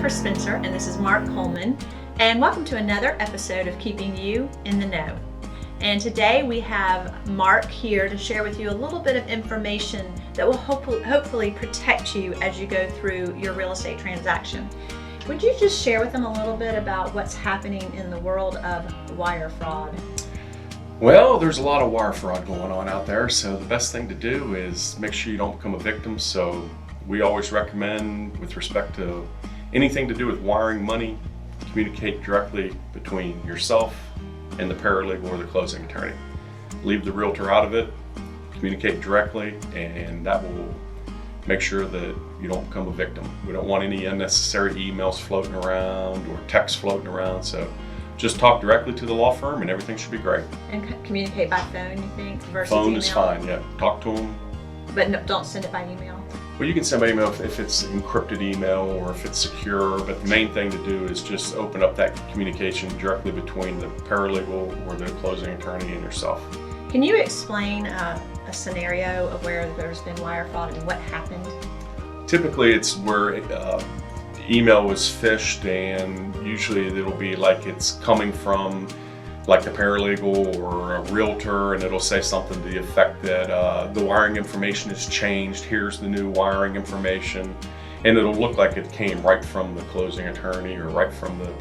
Jennifer Spencer, and this is Mark Coleman, and welcome to another episode of Keeping You in the Know. And today we have Mark here to share with you a little bit of information that will hopefully protect you as you go through your real estate transaction. Would you just share with them a little bit about what's happening in the world of wire fraud? Well, there's a lot of wire fraud going on out there, so the best thing to do is make sure you don't become a victim. So we always recommend, with respect to anything to do with wiring money, communicate directly between yourself and the paralegal or the closing attorney. Leave the realtor out of it, communicate directly, and that will make sure that you don't become a victim. We don't want any unnecessary emails floating around or texts floating around, so just talk directly to the law firm and everything should be great. And communicate by phone, you think, versus Phone email? is fine, yeah. Talk to them. But no, don't send it by email? Well, you can send by email if it's encrypted email or if it's secure, but the main thing to do is just open up that communication directly between the paralegal or the closing attorney and yourself. Can you explain a scenario of where there's been wire fraud and what happened? Typically, it's where email was phished, and usually it'll be like it's coming from like the paralegal or a realtor, and it'll say something to the effect that the wiring information has changed, here's the new wiring information, and it'll look like it came right from the closing attorney or right from the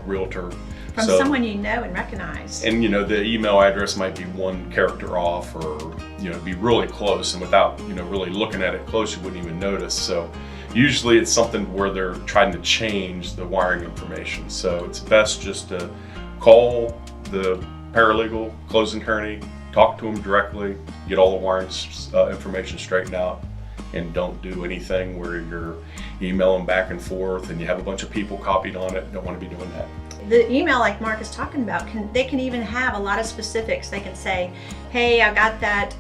realtor. From someone you know and recognize. And the email address might be one character off, or be really close, and without really looking at it close, you wouldn't even notice. So usually it's something where they're trying to change the wiring information. So it's best just to call the paralegal, closing attorney, talk to them directly, get all the wiring information straightened out, and don't do anything where you're emailing back and forth and you have a bunch of people copied on it. Don't want to be doing that. The email, like Mark is talking about, they can even have a lot of specifics. They can say, hey, I got that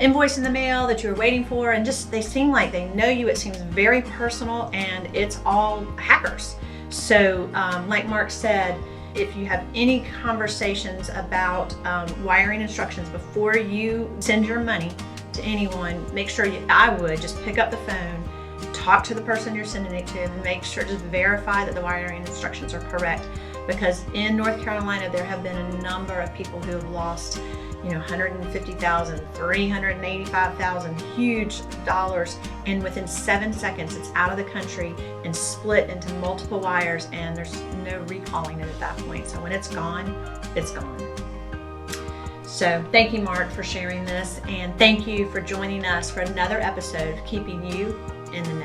invoice in the mail that you were waiting for, and just they seem like they know you. It seems very personal, and it's all hackers. So like Mark said, if you have any conversations about wiring instructions before you send your money to anyone, make sure I would just pick up the phone, talk to the person you're sending it to, and make sure, just verify that the wiring instructions are correct. Because in North Carolina, there have been a number of people who have lost, $150,000, $385,000, huge dollars, and within 7 seconds, it's out of the country and split into multiple wires, and there's no recalling it at that point. So when it's gone, it's gone. So thank you, Mark, for sharing this, and thank you for joining us for another episode of Keeping You in the Know.